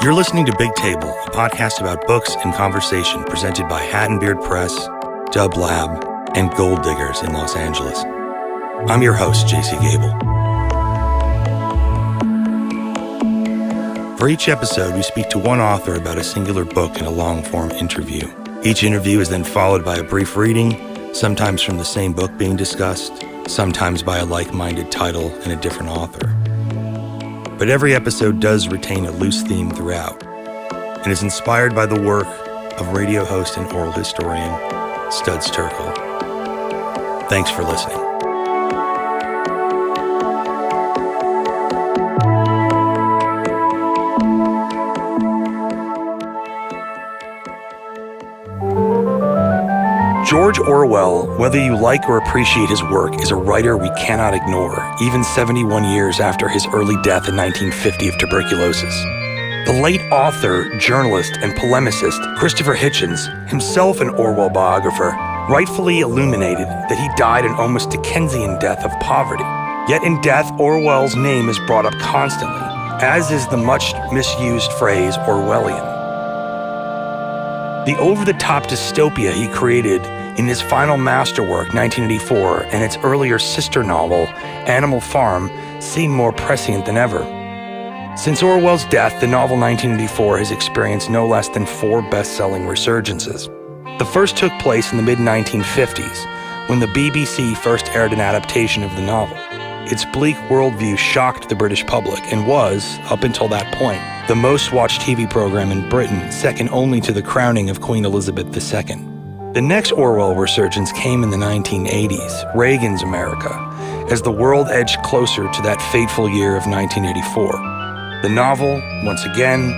You're listening to Big Table, a podcast about books and conversation presented by Hat and Beard Press, Dub Lab, and Gold Diggers in Los Angeles. I'm your host, JC Gabel. For each episode, we speak to one author about a singular book in a long-form interview. Each interview is then followed by a brief reading, sometimes from the same book being discussed, sometimes by a like-minded title and a different author. But every episode does retain a loose theme throughout, and is inspired by the work of radio host and oral historian Studs Terkel. Thanks for listening. George Orwell, whether you like or appreciate his work, is a writer we cannot ignore, even 71 years after his early death in 1950 of tuberculosis. The late author, journalist, and polemicist Christopher Hitchens, himself an Orwell biographer, rightfully illuminated that he died an almost Dickensian death of poverty. Yet in death, Orwell's name is brought up constantly, as is the much misused phrase Orwellian. The over-the-top dystopia he created in his final masterwork, 1984, and its earlier sister novel, Animal Farm, seem more prescient than ever. Since Orwell's death, the novel 1984 has experienced no less than 4 best-selling resurgences. The first took place in the mid-1950s, when the BBC first aired an adaptation of the novel. Its bleak worldview shocked the British public and was, up until that point, the most-watched TV program in Britain, second only to the crowning of Queen Elizabeth II. The next Orwell resurgence came in the 1980s, Reagan's America, as the world edged closer to that fateful year of 1984. The novel, once again,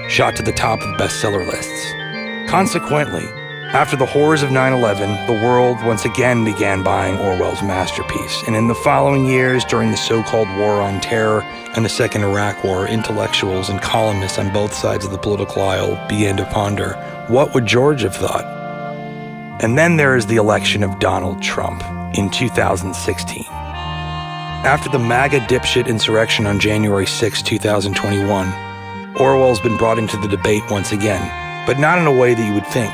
shot to the top of bestseller lists. Consequently, after the horrors of 9/11, the world once again began buying Orwell's masterpiece, and in the following years, during the so-called War on Terror and the Second Iraq War, intellectuals and columnists on both sides of the political aisle began to ponder, what would George have thought? And then there is the election of Donald Trump in 2016. After the MAGA dipshit insurrection on January 6, 2021, Orwell's been brought into the debate once again, but not in a way that you would think.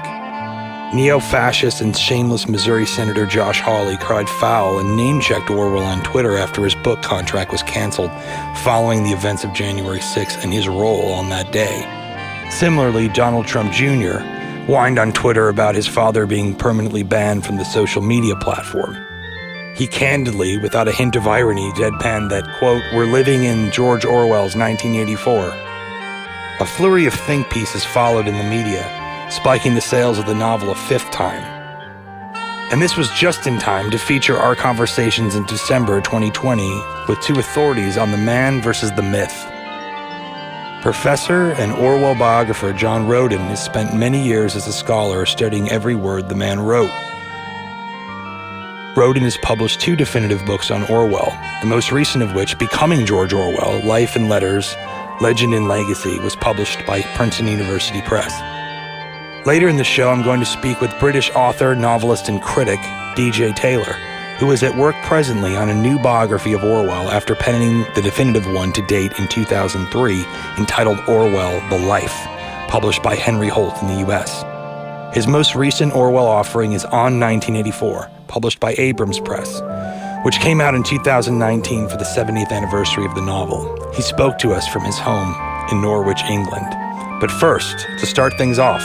Neo-fascist and shameless Missouri Senator Josh Hawley cried foul and name-checked Orwell on Twitter after his book contract was canceled following the events of January 6 and his role on that day. Similarly, Donald Trump Jr. whined on Twitter about his father being permanently banned from the social media platform. He candidly, without a hint of irony, deadpanned that, quote, "We're living in George Orwell's 1984. A flurry of think pieces followed in the media, spiking the sales of the novel a 5th time. And this was just in time to feature our conversations in December 2020 with 2 authorities on the man versus the myth. Professor and Orwell biographer John Rodden has spent many years as a scholar studying every word the man wrote. Rodden has published 2 definitive books on Orwell, the most recent of which, Becoming George Orwell, Life and Letters, Legend and Legacy, was published by Princeton University Press. Later in the show, I'm going to speak with British author, novelist, and critic D.J. Taylor, who is at work presently on a new biography of Orwell after penning the definitive one to date in 2003, entitled Orwell, The Life, published by Henry Holt in the U.S. His most recent Orwell offering is On 1984, published by Abrams Press, which came out in 2019 for the 70th anniversary of the novel. He spoke to us from his home in Norwich, England. But first, to start things off,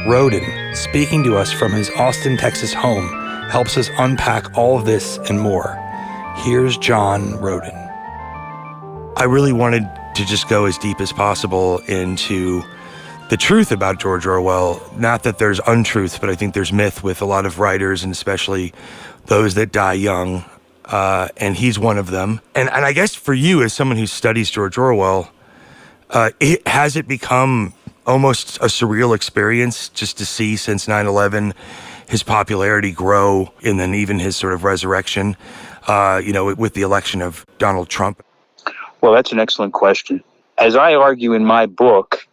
Rodden, speaking to us from his Austin, Texas home, helps us unpack all of this and more. Here's John Rodden. I really wanted to just go as deep as possible into the truth about George Orwell. Not that there's untruth, but I think there's myth with a lot of writers, and especially those that die young. And he's one of them. And I guess for you, as someone who studies George Orwell, has it become almost a surreal experience just to see, since 9/11, his popularity grow, and then even his sort of resurrection, with the election of Donald Trump? Well, that's an excellent question. As I argue in my book,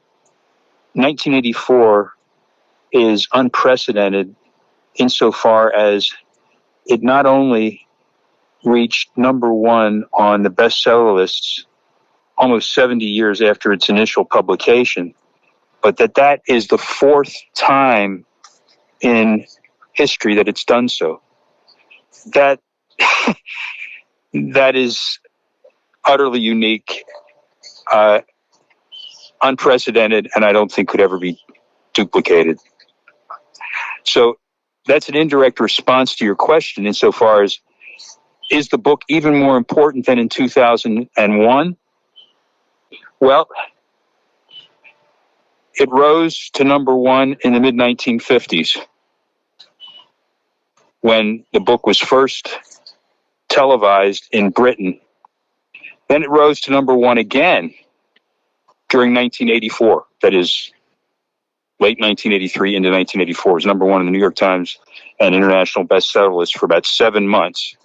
1984 is unprecedented insofar as it not only reached number 1 on the bestseller lists almost 70 years after its initial publication, but that is the fourth time in history that it's done so. That that is utterly unique, unprecedented, and I don't think could ever be duplicated. So that's an indirect response to your question insofar as, is the book even more important than in 2001? Well, it rose to number one in the mid-1950s when the book was first televised in Britain. Then it rose to number one again during 1984. That is, late 1983 into 1984. It was number one in the New York Times and international bestseller list for about 7 months,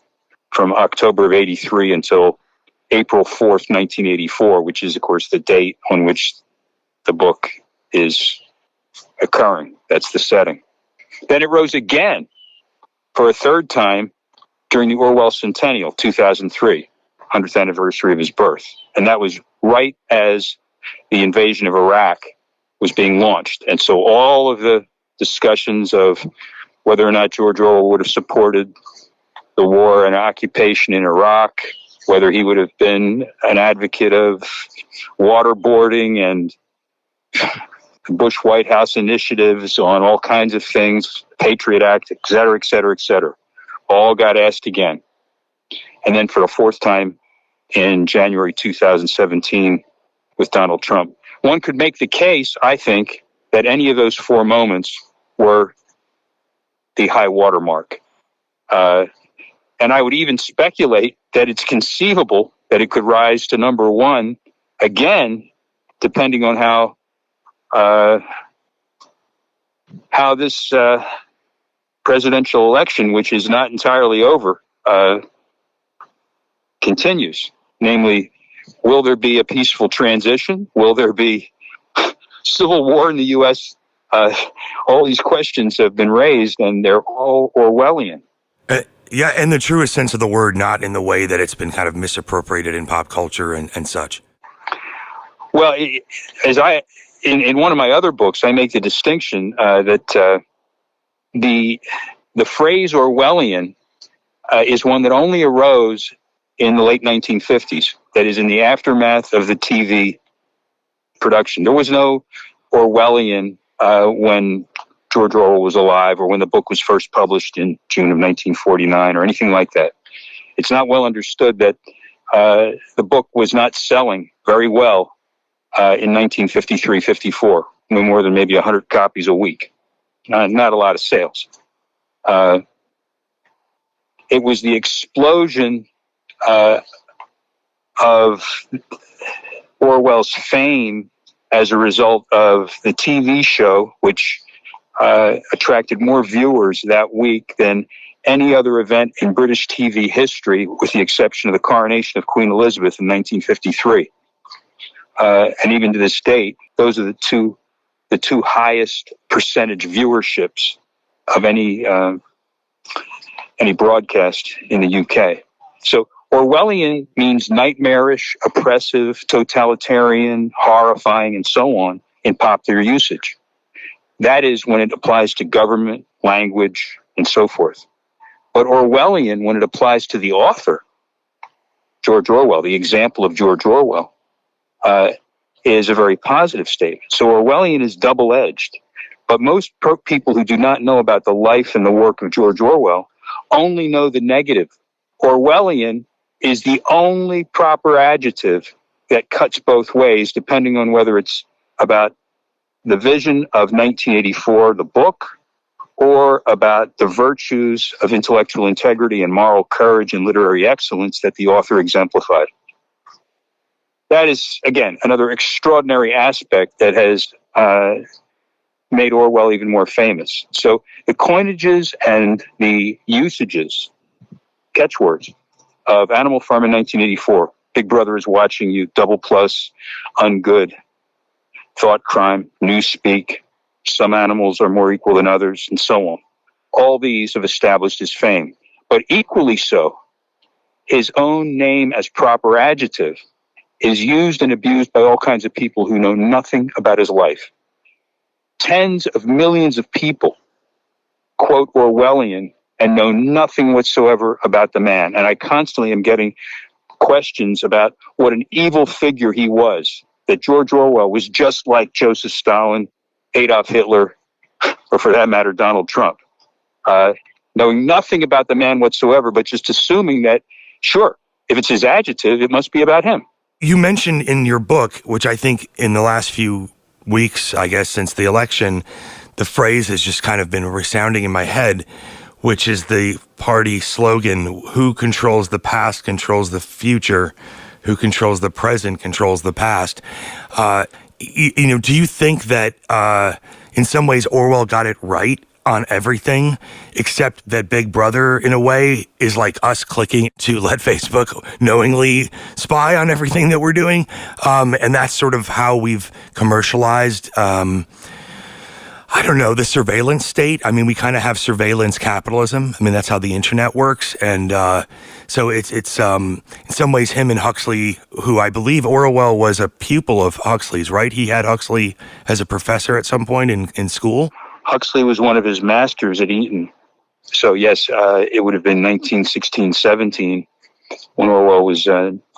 from October of 83 until April 4th, 1984, which is, of course, the date on which the book is occurring. That's the setting. Then it rose again for a third time during the Orwell Centennial, 2003, 100th anniversary of his birth. And that was right as the invasion of Iraq was being launched. And so all of the discussions of whether or not George Orwell would have supported the war and occupation in Iraq, whether he would have been an advocate of waterboarding and the Bush White House initiatives on all kinds of things, Patriot Act, et cetera, et cetera, et cetera, all got asked again. And then for the fourth time in January 2017 with Donald Trump. One could make the case, I think, that any of those 4 moments were the high watermark. And I would even speculate that it's conceivable that it could rise to number one again, depending on how this presidential election, which is not entirely over, continues. Namely, will there be a peaceful transition? Will there be civil war in the U.S.? All these questions have been raised, and they're all Orwellian. Yeah, in the truest sense of the word, not in the way that it's been kind of misappropriated in pop culture and such. Well, in one of my other books, I make the distinction that the phrase Orwellian is one that only arose in the late 1950s. That is, in the aftermath of the TV production. There was no Orwellian when George Orwell was alive, or when the book was first published in June of 1949, or anything like that. It's not well understood that the book was not selling very well in 1953-54, no more than maybe 100 copies a week. Not a lot of sales. It was the explosion of Orwell's fame as a result of the TV show, which attracted more viewers that week than any other event in British TV history, with the exception of the coronation of Queen Elizabeth in 1953. And even to this date, those are the two highest percentage viewerships of any broadcast in the UK. So Orwellian means nightmarish, oppressive, totalitarian, horrifying, and so on in popular usage. That is when it applies to government, language, and so forth. But Orwellian, when it applies to the author, George Orwell, the example of George Orwell, is a very positive statement. So Orwellian is double-edged. But most people who do not know about the life and the work of George Orwell only know the negative. Orwellian is the only proper adjective that cuts both ways, depending on whether it's about the vision of 1984, the book, or about the virtues of intellectual integrity and moral courage and literary excellence that the author exemplified. That is, again, another extraordinary aspect that has made Orwell even more famous. So the coinages and the usages, catchwords, of Animal Farm in 1984, Big Brother is watching you, double plus, ungood, thought crime, newspeak, some animals are more equal than others, and so on. All these have established his fame. But equally so, his own name as proper adjective is used and abused by all kinds of people who know nothing about his life. tens of millions of people quote Orwellian and know nothing whatsoever about the man. And I constantly am getting questions about what an evil figure he was, that George Orwell was just like Joseph Stalin, Adolf Hitler, or for that matter, Donald Trump. Knowing nothing about the man whatsoever, but just assuming that, sure, if it's his adjective, it must be about him. You mentioned in your book, which I think in the last few weeks, I guess, since the election, the phrase has just kind of been resounding in my head, which is the party slogan, who controls the past controls the future, who controls the present controls the past. Do you think that in some ways Orwell got it right on everything, except that Big Brother, in a way, is like us clicking to let Facebook knowingly spy on everything that we're doing? And that's sort of how we've commercialized, I don't know, the surveillance state. I mean, we kind of have surveillance capitalism. I mean, that's how the internet works. And so it's in some ways him and Huxley, who I believe Orwell was a pupil of Huxley's, right? He had Huxley as a professor at some point in school. Huxley was one of his masters at Eton. So, yes, it would have been 1916, 17 when Orwell was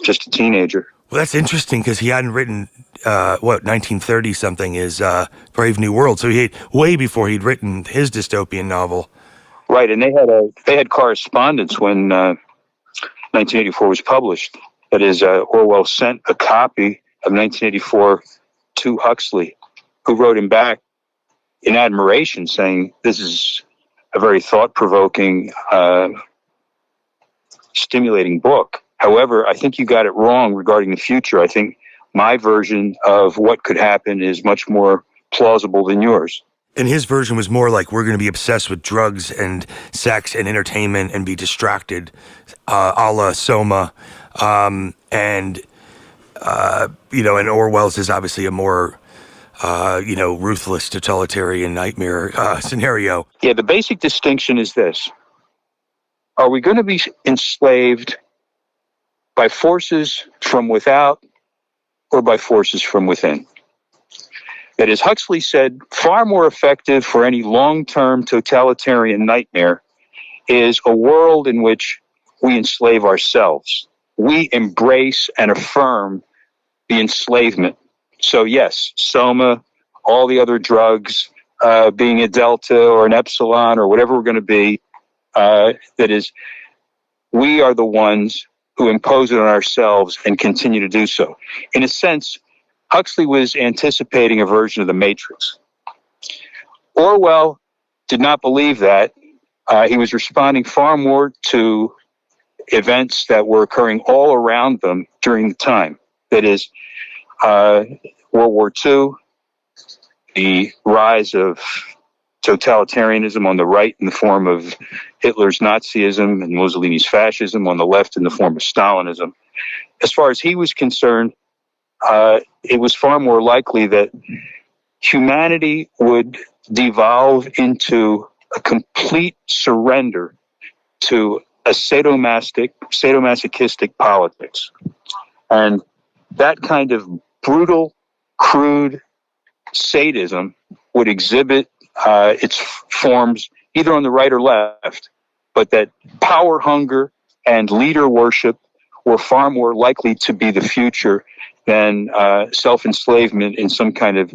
just a teenager. Well, that's interesting because he hadn't written, 1930 something is Brave New World. So way before he'd written his dystopian novel. Right, and they had correspondence when 1984 was published. That is, Orwell sent a copy of 1984 to Huxley, who wrote him back in admiration, saying, this is a very thought-provoking, stimulating book. However, I think you got it wrong regarding the future. I think my version of what could happen is much more plausible than yours. And his version was more like we're going to be obsessed with drugs and sex and entertainment and be distracted, a la Soma. And Orwell's is obviously a more ruthless totalitarian nightmare scenario. Yeah, the basic distinction is this. Are we going to be enslaved by forces from without or by forces from within? That is, Huxley said, far more effective for any long-term totalitarian nightmare is a world in which we enslave ourselves. We embrace and affirm the enslavement. So yes, Soma, all the other drugs, being a delta or an epsilon or whatever we're going to be, that is, we are the ones who impose it on ourselves and continue to do so. In a sense, Huxley was anticipating a version of the Matrix. Orwell did not believe that. He was responding far more to events that were occurring all around them during the time. That is, World War II, the rise of totalitarianism on the right in the form of Hitler's Nazism and Mussolini's fascism, on the left in the form of Stalinism. As far as he was concerned, it was far more likely that humanity would devolve into a complete surrender to a sadomasochistic politics. And that kind of brutal, crude sadism would exhibit its forms either on the right or left, but that power hunger and leader worship were far more likely to be the future than self-enslavement in some kind of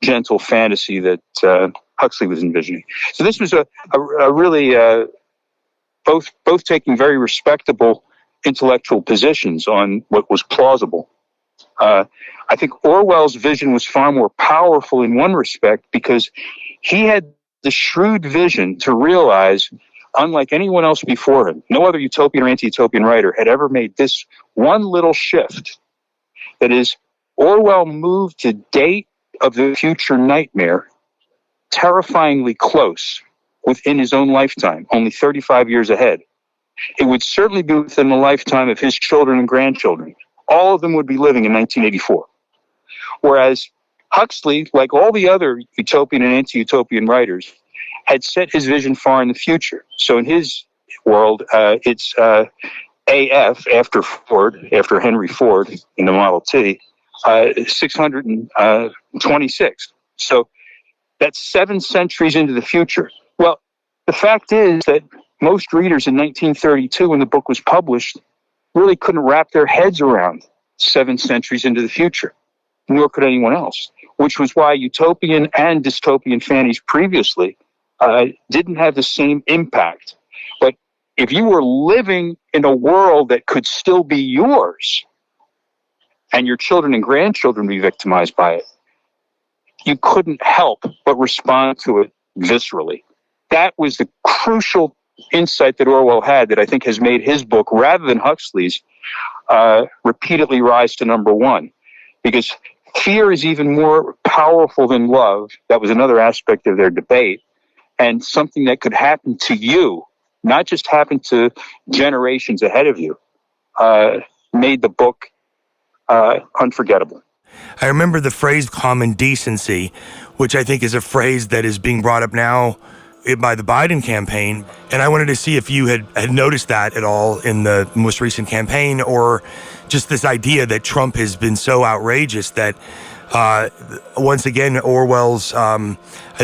gentle fantasy that Huxley was envisioning. So this was a really both taking very respectable intellectual positions on what was plausible. I think Orwell's vision was far more powerful in one respect because he had the shrewd vision to realize, unlike anyone else before him, no other utopian or anti-utopian writer had ever made this one little shift. That is, Orwell moved the date of the future nightmare terrifyingly close within his own lifetime, only 35 years ahead. It would certainly be within the lifetime of his children and grandchildren. All of them would be living in 1984. Whereas Huxley, like all the other utopian and anti-utopian writers, had set his vision far in the future. So in his world, it's AF, after Henry Ford in the Model T, 626. So That's 7 centuries into the future. Well, the fact is that most readers in 1932, when the book was published, really couldn't wrap their heads around 7 centuries into the future, nor could anyone else, which was why utopian and dystopian fantasy previously didn't have the same impact. But if you were living in a world that could still be yours, and your children and grandchildren be victimized by it, you couldn't help but respond to it viscerally. That was the crucial insight that Orwell had that I think has made his book, rather than Huxley's, repeatedly rise to number one. Because fear is even more powerful than love. That was another aspect of their debate. And something that could happen to you, not just happen to generations ahead of you, made the book unforgettable. I remember the phrase common decency, which I think is a phrase that is being brought up now by the Biden campaign. And I wanted to see if you had noticed that at all in the most recent campaign, or just this idea that Trump has been so outrageous that once again, Orwell's, I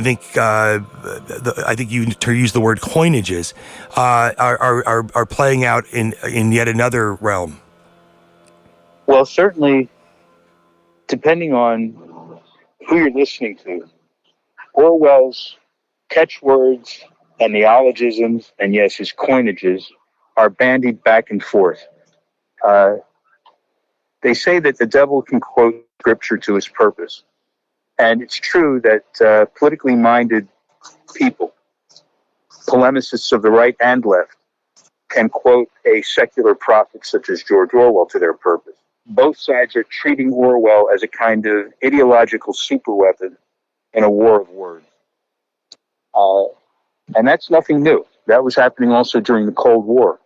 think you used the word coinages, are playing out in yet another realm. Well, certainly, depending on who you're listening to, Orwell's catchwords and neologisms, and yes, his coinages, are bandied back and forth. They say that the devil can quote scripture to his purpose. And it's true that politically minded people, polemicists of the right and left, can quote a secular prophet such as George Orwell to their purpose. Both sides are treating Orwell as a kind of ideological superweapon in a war of words. And that's nothing new. That was happening also during the Cold War.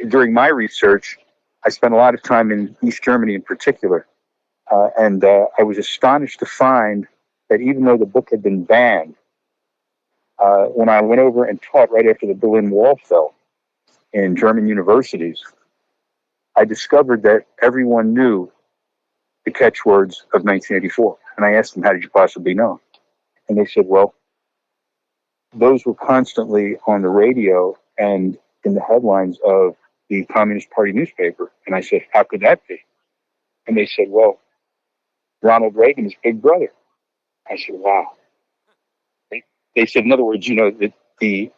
During my research, I spent a lot of time in East Germany in particular. And I was astonished to find that even though the book had been banned, when I went over and taught right after the Berlin Wall fell in German universities, I discovered that everyone knew the catchwords of 1984. And I asked them, how did you possibly know? And they said, well, those were constantly on the radio and in the headlines of the Communist Party newspaper. And I said, how could that be? And they said, well, Ronald Reagan is Big Brother. I said, wow. They said, in other words, that the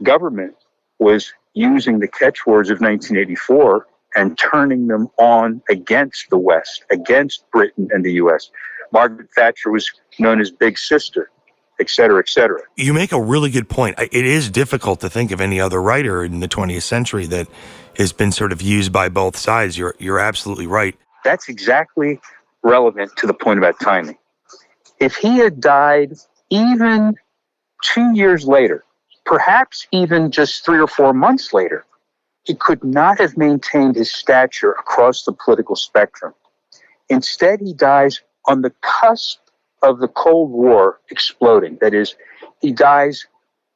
government was using the catchwords of 1984 and turning them on against the West, against Britain and the U.S. Margaret Thatcher was known as Big Sister, et cetera, et cetera. You make a really good point. It is difficult to think of any other writer in the 20th century that has been sort of used by both sides. You're absolutely right. That's exactly relevant to the point about timing. If he had died even 2 years later, perhaps even just 3 or 4 months later, he could not have maintained his stature across the political spectrum. Instead, he dies on the cusp of the Cold War exploding. That is, he dies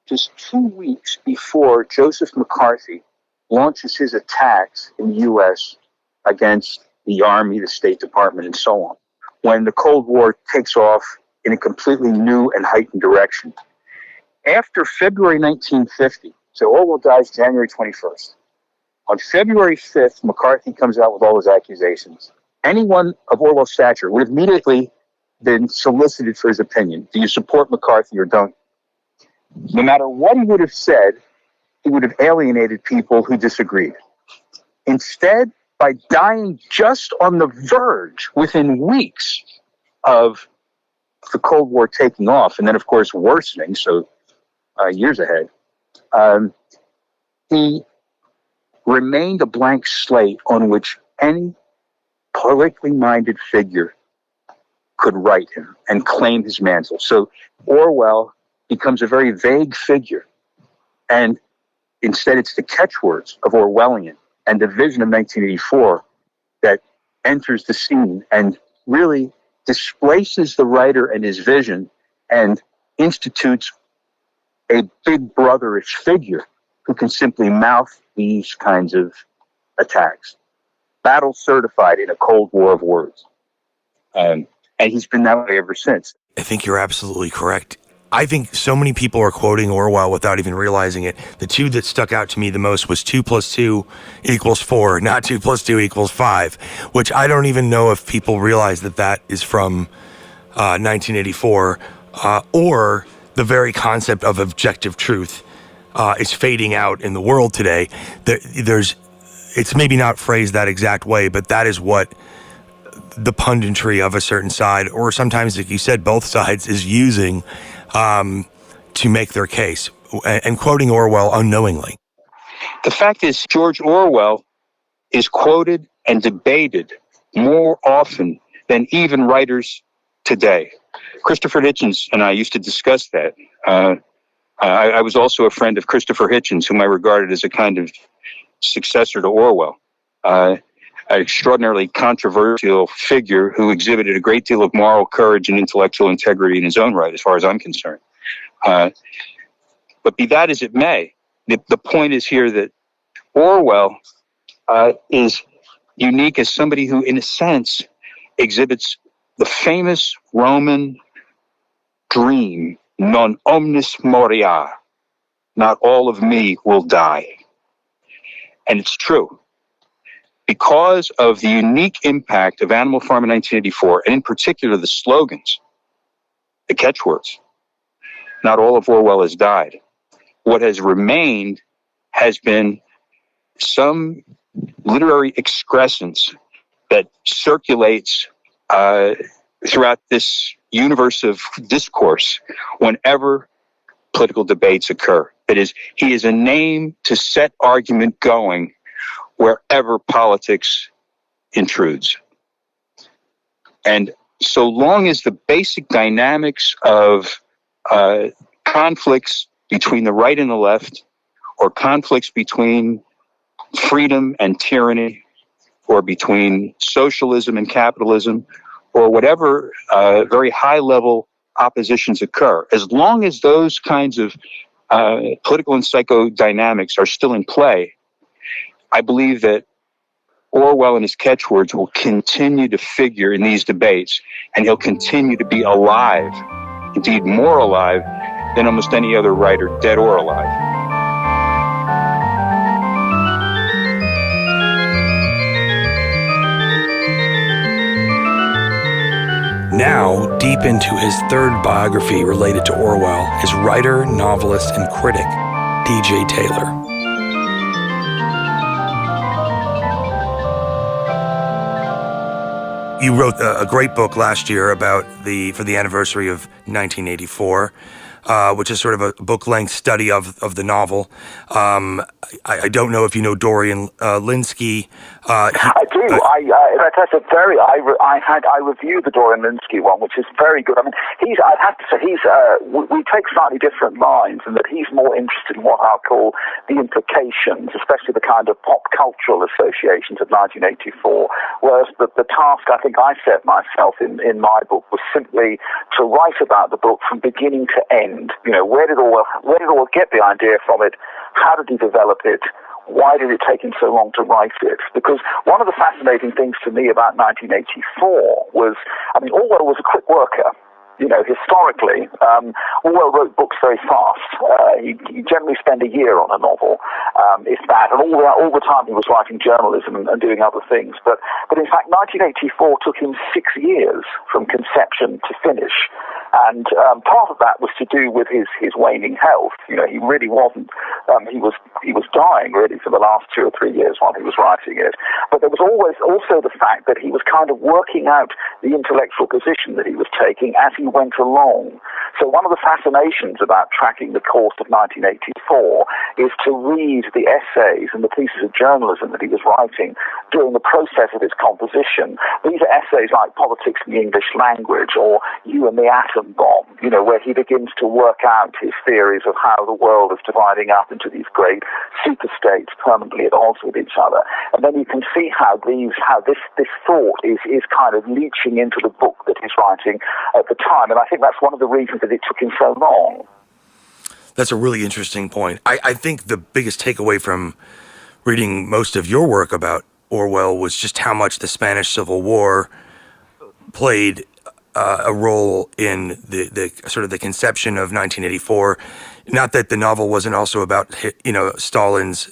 just 2 weeks before Joseph McCarthy launches his attacks in the U.S. against the Army, the State Department, and so on, when the Cold War takes off in a completely new and heightened direction. After February 1950, so Orwell dies January 21st. On February 5th, McCarthy comes out with all his accusations. Anyone of Orwell's stature would have immediately been solicited for his opinion. Do you support McCarthy or don't? No matter what he would have said, he would have alienated people who disagreed. Instead, by dying just on the verge, within weeks of the Cold War taking off, and then, of course, worsening, so years ahead, he remained a blank slate on which any politically minded figure could write him and claim his mantle. So Orwell becomes a very vague figure, and instead it's the catchwords of Orwellian and the vision of 1984 that enters the scene and really displaces the writer and his vision and institutes a big brotherish figure who can simply mouth these kinds of attacks. Battle certified in a Cold War of words. And he's been that way ever since. I think you're absolutely correct. I think so many people are quoting Orwell without even realizing it. The two that stuck out to me the most was 2 + 2 = 4, not 2 + 2 = 5, which I don't even know if people realize that is from 1984, or the very concept of objective truth is fading out in the world today. It's maybe not phrased that exact way, but that is what the punditry of a certain side, or sometimes, like you said, both sides, is using to make their case, and quoting Orwell unknowingly. The fact is, George Orwell is quoted and debated more often than even writers today. Christopher Hitchens and I used to discuss that. I was also a friend of Christopher Hitchens, whom I regarded as a kind of successor to Orwell. An extraordinarily controversial figure who exhibited a great deal of moral courage and intellectual integrity in his own right, as far as I'm concerned. But be that as it may, the point is here that Orwell is unique as somebody who, in a sense, exhibits the famous Roman dream, non omnis moria, not all of me will die. And it's true. Because of the unique impact of Animal Farm in 1984, and in particular the slogans, the catchwords, not all of Orwell has died. What has remained has been some literary excrescence that circulates throughout this universe of discourse whenever political debates occur. That is, he is a name to set argument going wherever politics intrudes. And so long as the basic dynamics of conflicts between the right and the left, or conflicts between freedom and tyranny, or between socialism and capitalism, or whatever very high-level oppositions occur, as long as those kinds of political and psychodynamics are still in play, I believe that Orwell and his catchwords will continue to figure in these debates, and he'll continue to be alive, indeed more alive than almost any other writer, dead or alive. Now, deep into his third biography related to Orwell is writer, novelist, and critic D.J. Taylor. You wrote a great book last year for the anniversary of 1984, which is sort of a book-length study of the novel. I don't know if you know Dorian Lynskey. I do. That's a very. I reviewed the Dorian Lynskey one, which is very good. I mean, I'd have to say we take slightly different lines, in that he's more interested in what I'll call the implications, especially the kind of pop cultural associations of 1984. Whereas the task I think I set myself in my book was simply to write about the book from beginning to end. You know, where did Orwell get the idea from it? How did he develop it? Why did it take him so long to write it? Because one of the fascinating things to me about 1984 was, I mean, Orwell was a quick worker. You know, historically, Orwell wrote books very fast. He generally spent a year on a novel, if that, and all the time he was writing journalism and doing other things. But in fact, 1984 took him 6 years from conception to finish. And part of that was to do with his waning health. You know, he really wasn't. He was dying really for the last 2 or 3 years while he was writing it. But there was always also the fact that he was kind of working out the intellectual position that he was taking as he went along. So one of the fascinations about tracking the course of 1984 is to read the essays and the pieces of journalism that he was writing during the process of his composition. These are essays like Politics in the English Language or You and the Atom Bomb, you know, where he begins to work out his theories of how the world is dividing up into these great superstates permanently at odds with each other. And then you can see how this thought is kind of leaching into the book that he's writing at the time. And I think that's one of the reasons that it took him so long. That's a really interesting point. I think the biggest takeaway from reading most of your work about Orwell was just how much the Spanish Civil War played a role in the sort of the conception of 1984. Not that the novel wasn't also about, Stalin's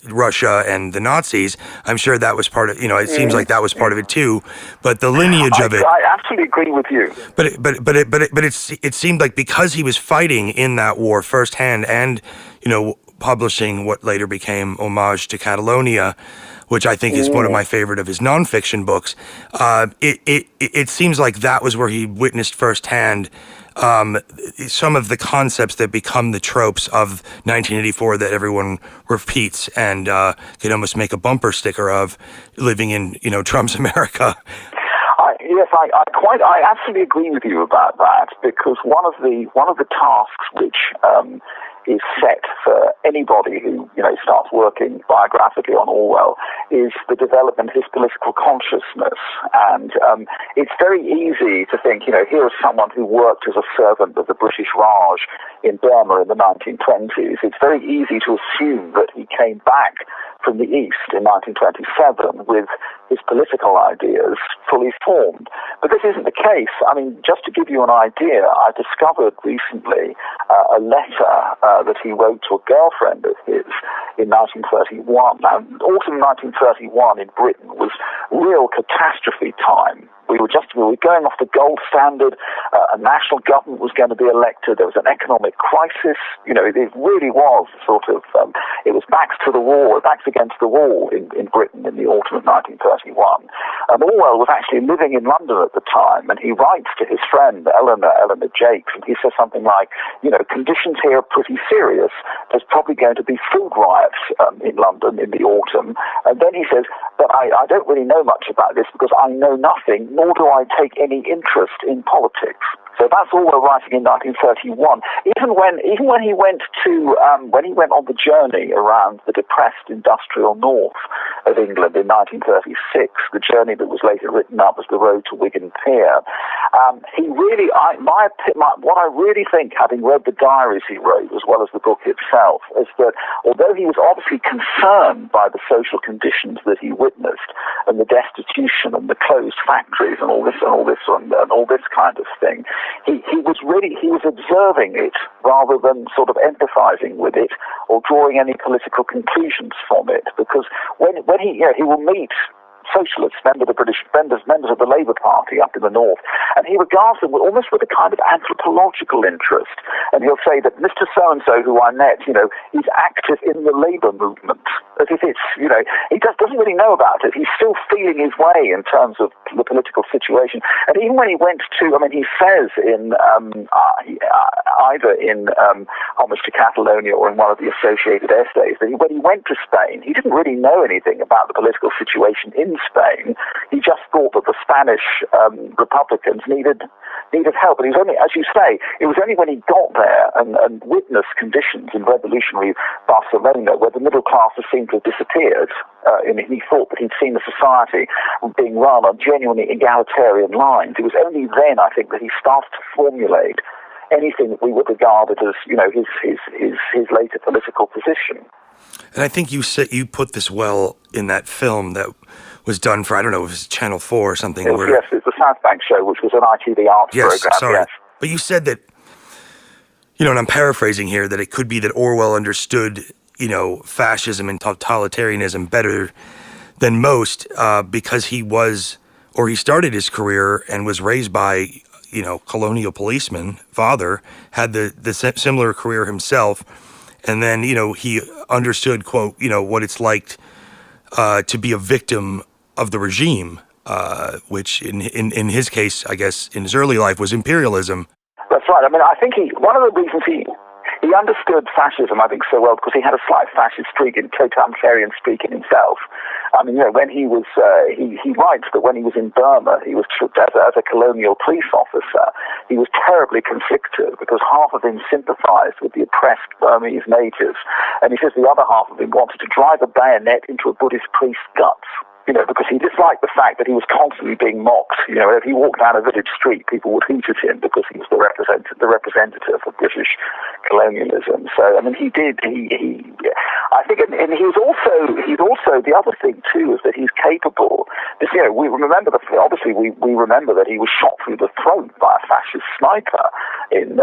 Russia and the Nazis. I'm sure that was part of, it seems like that was part of it too. But the lineage of it. I absolutely agree with you. But it seemed like because he was fighting in that war firsthand and, publishing what later became Homage to Catalonia, which I think is one of my favorite of his nonfiction books. It seems like that was where he witnessed firsthand some of the concepts that become the tropes of 1984 that everyone repeats and can almost make a bumper sticker of living in, Trump's America. Yes, I absolutely agree with you about that, because one of the tasks which is set for anybody who starts working biographically on Orwell is the development of his political consciousness. And it's very easy to think, here is someone who worked as a servant of the British Raj in Burma in the 1920s. It's very easy to assume that he came back from the East in 1927 with his political ideas fully formed. But this isn't the case. I mean, just to give you an idea, I discovered recently a letter that he wrote to a girlfriend of his in 1931. Now, autumn 1931 in Britain was real catastrophe time. We were going off the gold standard. A national government was going to be elected. There was an economic crisis. It really was sort of, it was backs against the wall in Britain in the autumn of 1931. And Orwell was actually living in London at the time, and he writes to his friend Eleanor Jakes, and he says something like, conditions here are pretty serious. There's probably going to be food riots in London in the autumn. And then he says, but I don't really know much about this because I know nothing, nor do I take any interest in politics. So that's Orwell writing in 1931. Even when he went on the journey around the depressed industrial north of England in 1936, the journey that was later written up as the Road to Wigan Pier, what I really think, having read the diaries he wrote as well as the book itself, is that although he was obviously concerned by the social conditions that he witnessed and the destitution and the closed factories and all this kind of thing, he was observing it rather than sort of empathizing with it or drawing any political conclusions from it. Because when he will meet socialists, members of the Labour Party up in the north, and he regards them almost with a kind of anthropological interest. And he'll say that Mr. So-and-so, who I met, is active in the Labour movement, as if it's, he doesn't really know about it. He's still feeling his way in terms of the political situation. And even when he went to, he says in either in Homage to Catalonia or in one of the associated essays that when he went to Spain, he didn't really know anything about the political situation in Spain. He just thought that the Spanish Republicans needed help. And it was only, as you say, it was only when he got there and witnessed conditions in revolutionary Barcelona where the middle classes seemed to have disappeared. And he thought that he'd seen the society being run on genuinely egalitarian lines. It was only then, I think, that he started to formulate anything that we would regard as, his later political position. And I think you put this well in that film that was done for, I don't know, it was Channel 4 or something. Yes, it's the South Bank show, which was an ITV arts program. Sorry. Yes. But you said that, and I'm paraphrasing here, that it could be that Orwell understood, fascism and totalitarianism better than most because he started his career and was raised by, colonial policeman, father, had the similar career himself. And then, he understood, quote, what it's like to be a victim of the regime, which in his case, I guess, in his early life was imperialism. That's right. I think one of the reasons he understood fascism, I think, so well because he had a slight fascist streak and totalitarian streak in himself. When he was, he writes that when he was in Burma, he was as a colonial police officer, he was terribly conflicted because half of him sympathized with the oppressed Burmese natives, and he says the other half of him wanted to drive a bayonet into a Buddhist priest's guts. Because he disliked the fact that he was constantly being mocked. If he walked down a village street, people would hoot at him because he was the representative of British colonialism. So, I think, and he's also, the other thing too is that he's capable, we remember we remember that he was shot through the throat by a fascist sniper in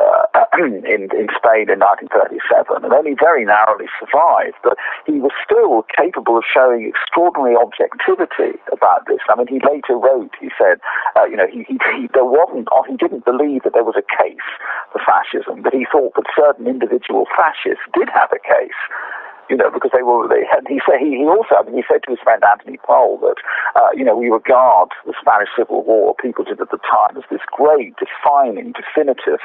Spain in 1937, and only very narrowly survived. But he was still capable of showing extraordinary objectivity about this. I mean, he later wrote, he said, he didn't believe that there was a case for fascism, but he thought that certain individual fascists did have a case. Because he said to his friend Anthony Pohl that, we regard the Spanish Civil War, people did at the time, as this great, defining, definitive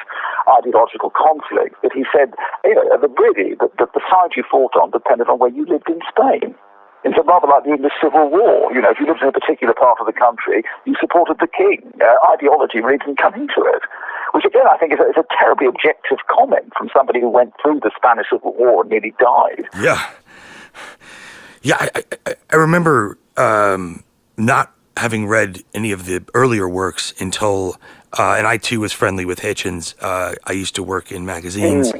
ideological conflict. But he said, at the British, that the side you fought on depended on where you lived in Spain. It's rather like the English Civil War. If you lived in a particular part of the country, you supported the king. Ideology really didn't come into it. Which, again, I think is a terribly objective comment from somebody who went through the Spanish Civil War and nearly died. Yeah, I remember not having read any of the earlier works until, and I too was friendly with Hitchens. I used to work in magazines.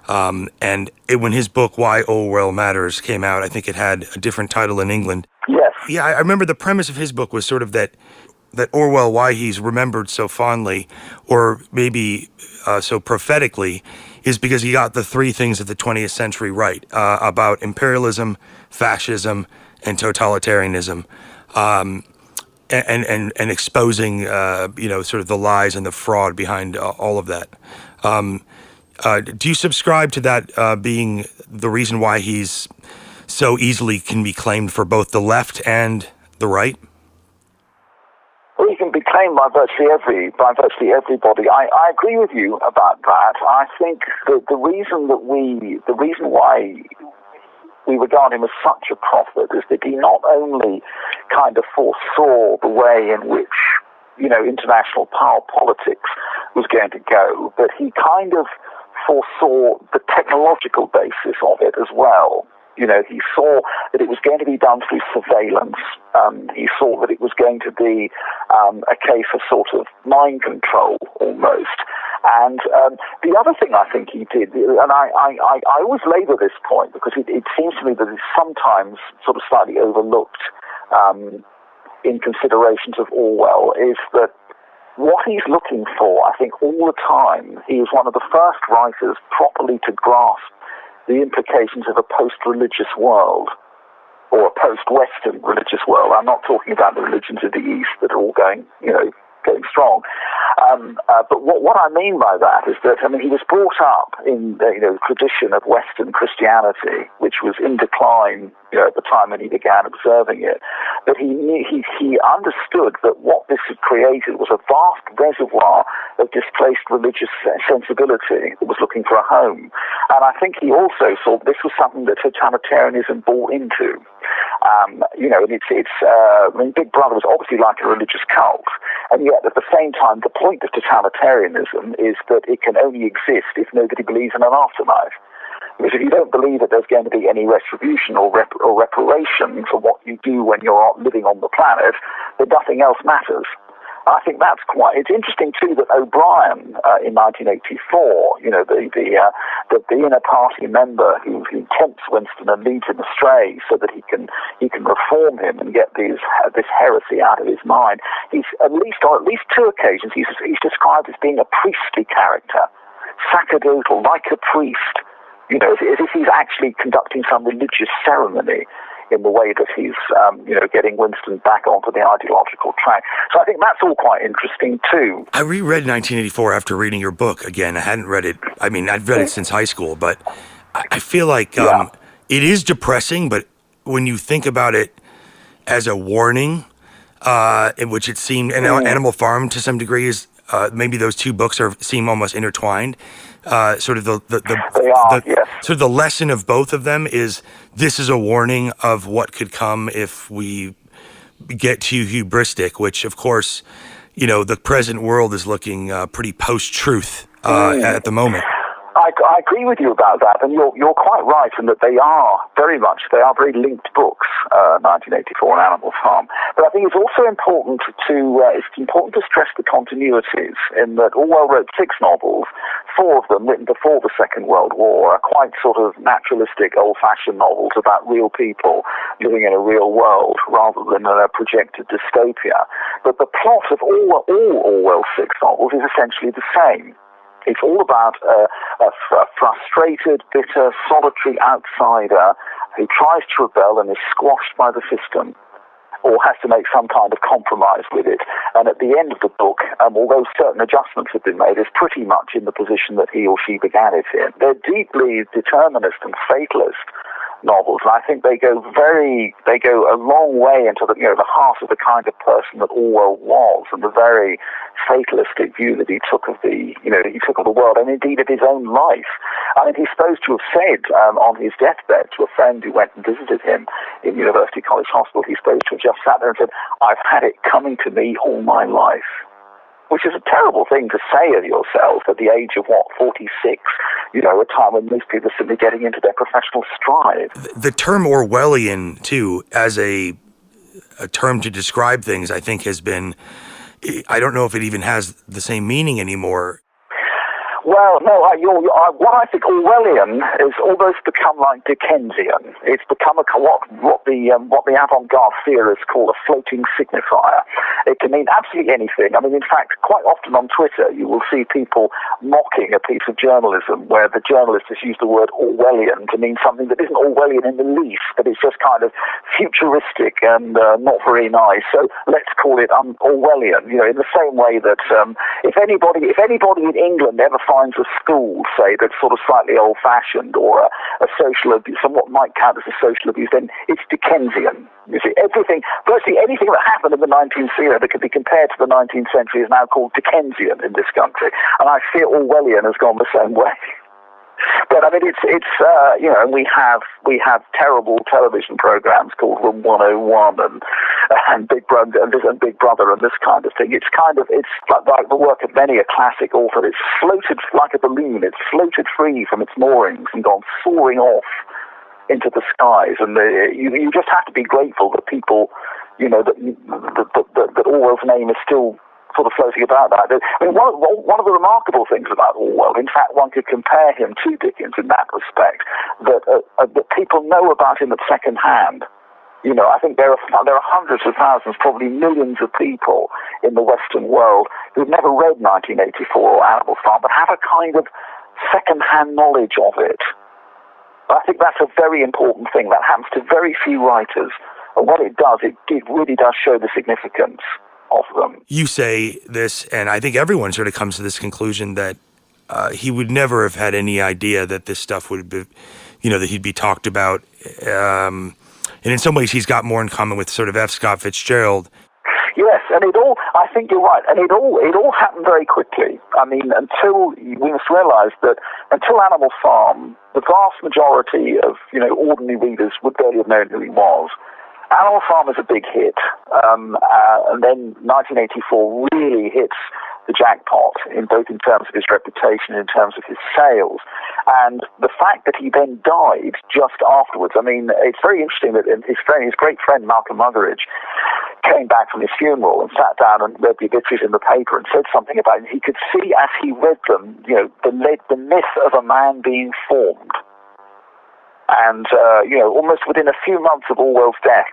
And when his book, Why Orwell Matters, came out, I think it had a different title in England. Yes. Yeah, I remember the premise of his book was sort of that Orwell, why he's remembered so fondly, or maybe so prophetically, is because he got the three things of the 20th century right, about imperialism, fascism, and totalitarianism, and exposing, sort of the lies and the fraud behind all of that. Do you subscribe to that being the reason why he's so easily can be claimed for both the left and the right? Well, he can be claimed by virtually everybody. I agree with you about that. I think that the reason why we regard him as such a prophet is that he not only kind of foresaw the way in which international power politics was going to go, but he kind of foresaw the technological basis of it as well. He saw that it was going to be done through surveillance. He saw that it was going to be a case of sort of mind control almost. And the other thing I think he did, and I always labour this point because it seems to me that it's sometimes sort of slightly overlooked in considerations of Orwell, is that what he's looking for, I think, all the time, he was one of the first writers properly to grasp the implications of a post-religious world, or a post-Western religious world. I'm not talking about the religions of the East that are all going strong. But what I mean by that is that, he was brought up in the tradition of Western Christianity, which was in decline at the time when he began observing it. But he understood that what this had created was a vast reservoir of displaced religious sensibility that was looking for a home. And I think he also saw this was something that totalitarianism bought into. Big Brother was obviously like a religious cult, and yet at the same time, the point of totalitarianism is that it can only exist if nobody believes in an afterlife. Because if you don't believe that there's going to be any retribution or reparation for what you do when you're living on the planet, then nothing else matters. I think it's interesting too that O'Brien in 1984, the inner party member who tempts Winston and leads him astray so that he can reform him and get this heresy out of his mind. He's on at least two occasions he's described as being a priestly character, sacerdotal, like a priest, as if he's actually conducting some religious ceremony in the way that he's, getting Winston back onto the ideological track. So I think that's all quite interesting too. I reread 1984 after reading your book again. I hadn't read it. I mean, I've read it since high school, but I feel like it is depressing, but when you think about it as a warning, in which it seemed, and Animal Farm to some degree is, maybe those two books seem almost intertwined. Sort of sort of the lesson of both of them is this is a warning of what could come if we get too hubristic, which of course, the present world is looking pretty post-truth at the moment. I agree with you about that, and you're quite right in that they are very linked books, 1984 and Animal Farm. But I think it's also important to stress the continuities in that Orwell wrote 6 novels, 4 of them written before the Second World War, are quite sort of naturalistic, old-fashioned novels about real people living in a real world rather than in a projected dystopia. But the plot of all Orwell's 6 novels is essentially the same. It's all about a frustrated, bitter, solitary outsider who tries to rebel and is squashed by the system, or has to make some kind of compromise with it. And at the end of the book, although certain adjustments have been made, is pretty much in the position that he or she began it in. They're deeply determinist and fatalist novels, and I think they go a long way into the heart of the kind of person that Orwell was, and the very fatalistic view that he took of the world, and indeed of his own life. I mean, he's supposed to have said on his deathbed to a friend who went and visited him in University College Hospital, he's supposed to have just sat there and said, "I've had it coming to me all my life." Which is a terrible thing to say of yourself at the age of, 46, a time when most people are simply getting into their professional stride. The term Orwellian, too, as a term to describe things, I think has been, I don't know if it even has the same meaning anymore. Well, no, what I think Orwellian is almost become like Dickensian. It's become what the avant-garde theorists call a floating signifier. It can mean absolutely anything. I mean, in fact, quite often on Twitter, you will see people mocking a piece of journalism where the journalist has used the word Orwellian to mean something that isn't Orwellian in the least, but it's just kind of futuristic and not very nice. So let's call it Orwellian. In the same way that if anybody in England ever finds a school, say, that's sort of slightly old-fashioned or a social abuse, somewhat might count as a social abuse, then it's Dickensian. You see, virtually anything that happened in the 19th century that could be compared to the 19th century is now called Dickensian in this country, and I fear Orwellian has gone the same way. But I mean, and we have terrible television programs called Room 101 and Big Brother and Big Brother and this kind of thing. It's like the work of many a classic author. It's floated like a balloon. It's floated free from its moorings and gone soaring off into the skies. And you just have to be grateful that people, that Orwell's name is still sort of floating about that. I mean, one of the remarkable things about Orwell, in fact, one could compare him to Dickens in that respect, that people know about him at second hand. I think there are hundreds of thousands, probably millions of people in the Western world who've never read 1984 or Animal Farm, but have a kind of second-hand knowledge of it. I think that's a very important thing. That happens to very few writers. And what it does, it really does show the significance of them. You say this, and I think everyone sort of comes to this conclusion that he would never have had any idea that this stuff would be, that he'd be talked about. And in some ways, he's got more in common with sort of F. Scott Fitzgerald. Yes, and I think you're right, and it all happened very quickly. I mean, we must realize that until Animal Farm, the vast majority of, ordinary readers would barely have known who he was. Animal Farm is a big hit, and then 1984 really hits the jackpot, in terms of his reputation and in terms of his sales. And the fact that he then died just afterwards, I mean, it's very interesting that his great friend Malcolm Muggeridge came back from his funeral and sat down and read the obituaries in the paper and said something about it. He could see as he read them, the myth of a man being formed. And almost within a few months of Orwell's death,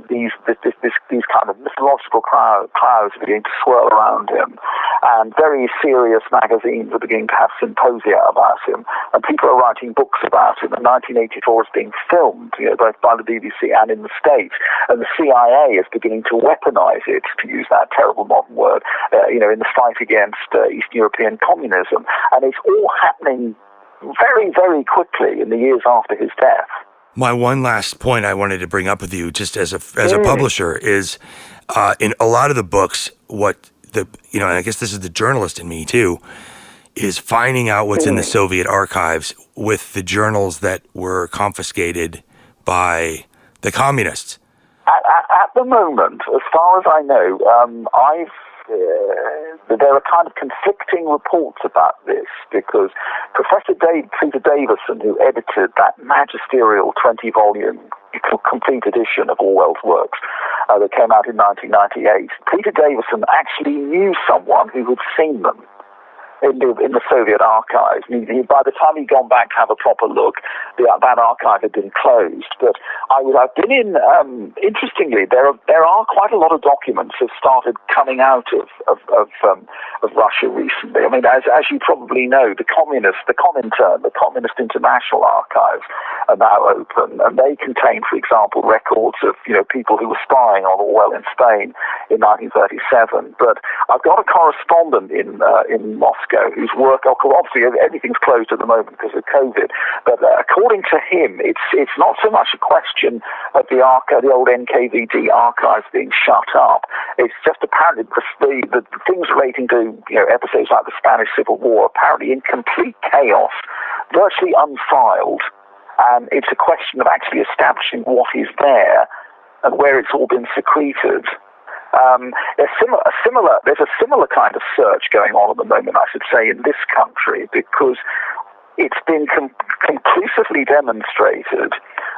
these kind of mythological clouds are beginning to swirl around him, and very serious magazines are beginning to have symposia about him, and people are writing books about him. And 1984 is being filmed, both by the BBC and in the States, and the CIA is beginning to weaponize it, to use that terrible modern word, in the fight against Eastern European communism, and it's all happening very, very quickly in the years after his death. My one last point I wanted to bring up with you, just as a publisher, is in a lot of the books, and I guess this is the journalist in me too, is finding out what's in the Soviet archives with the journals that were confiscated by the communists. At the moment, as far as I know, there are kind of conflicting reports about this, because Professor Peter Davison, who edited that magisterial 20-volume complete edition of Orwell's works that came out in 1998, Peter Davison actually knew someone who had seen them in the Soviet archives. By the time he'd gone back to have a proper look, that archive had been closed. But I've been in. Interestingly, there are quite a lot of documents that started coming out of Russia recently. I mean, as you probably know, the Communist International archives are now open, and they contain, for example, records of people who were spying on Orwell in Spain in 1937. But I've got a correspondent in Moscow whose work, obviously everything's closed at the moment because of COVID, but according to him, it's not so much a question of the old NKVD archives being shut up. It's just apparently the things relating to episodes like the Spanish Civil War apparently in complete chaos, virtually unfiled, and it's a question of actually establishing what is there and where it's all been secreted. There's a similar kind of search going on at the moment, I should say, in this country, because it's been conclusively demonstrated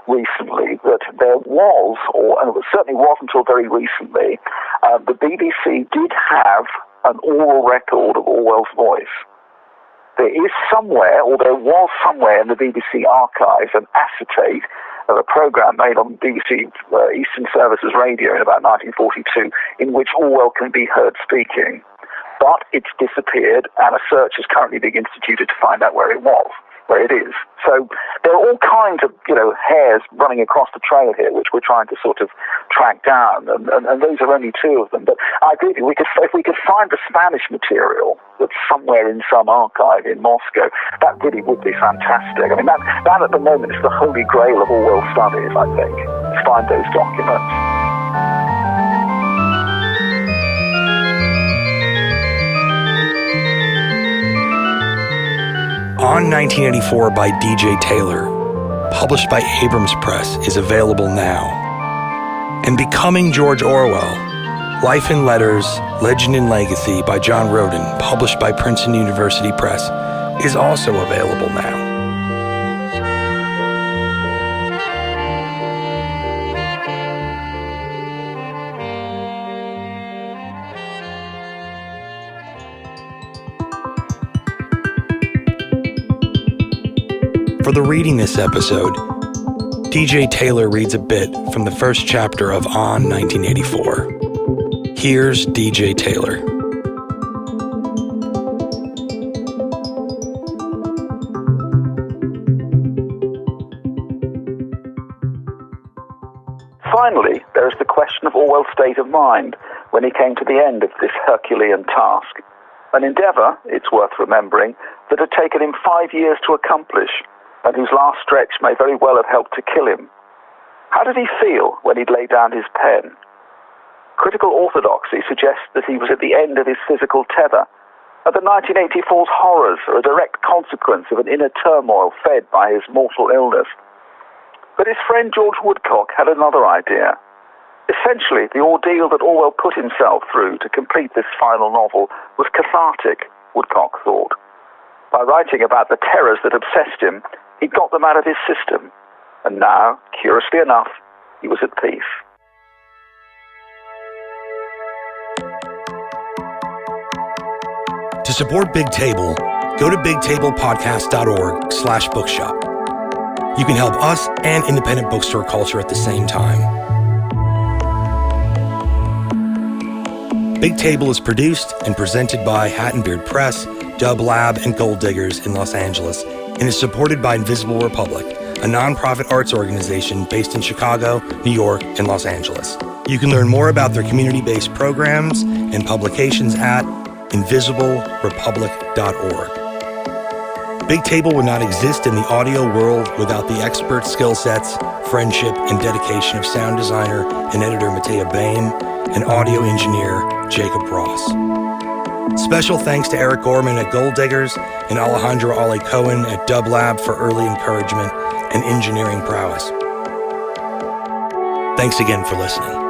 recently that there was, and it certainly was until very recently, the BBC did have an oral record of Orwell's voice. There is somewhere, or there was somewhere in the BBC archives, an acetate of a program made on BBC Eastern Services Radio in about 1942, in which Orwell can be heard speaking. But it's disappeared, and a search is currently being instituted to find out where it is. So there are all kinds of, hairs running across the trail here, which we're trying to sort of track down, and those are only two of them. But I agree, if we could find the Spanish material that's somewhere in some archive in Moscow, that really would be fantastic. I mean, that at the moment is the holy grail of Orwell studies, I think, to find those documents. On 1984 by D.J. Taylor, published by Abrams Press, is available now. And Becoming George Orwell, Life and Letters, Legend and Legacy by John Rodden, published by Princeton University Press, is also available now. For the reading this episode, D.J. Taylor reads a bit from the first chapter of On 1984. Here's D.J. Taylor. Finally, there is the question of Orwell's state of mind when he came to the end of this Herculean task, an endeavour, it's worth remembering, that had taken him 5 years to accomplish, and whose last stretch may very well have helped to kill him. How did he feel when he'd laid down his pen? Critical orthodoxy suggests that he was at the end of his physical tether, and that 1984's horrors are a direct consequence of an inner turmoil fed by his mortal illness. But his friend George Woodcock had another idea. Essentially, the ordeal that Orwell put himself through to complete this final novel was cathartic, Woodcock thought. By writing about the terrors that obsessed him, he got them out of his system, and now, curiously enough, he was at peace. To support Big Table, go to bigtablepodcast.org/bookshop. You can help us and independent bookstore culture at the same time. Big Table is produced and presented by Hat and Beard Press, Dub Lab, and Gold Diggers in Los Angeles, and is supported by Invisible Republic, a nonprofit arts organization based in Chicago, New York, and Los Angeles. You can learn more about their community-based programs and publications at invisiblerepublic.org. Big Table would not exist in the audio world without the expert skill sets, friendship, and dedication of sound designer and editor Matea Bain and audio engineer Jacob Ross. Special thanks to Eric Gorman at Gold Diggers and Alejandro Ale Cohen at Dub Lab for early encouragement and engineering prowess. Thanks again for listening.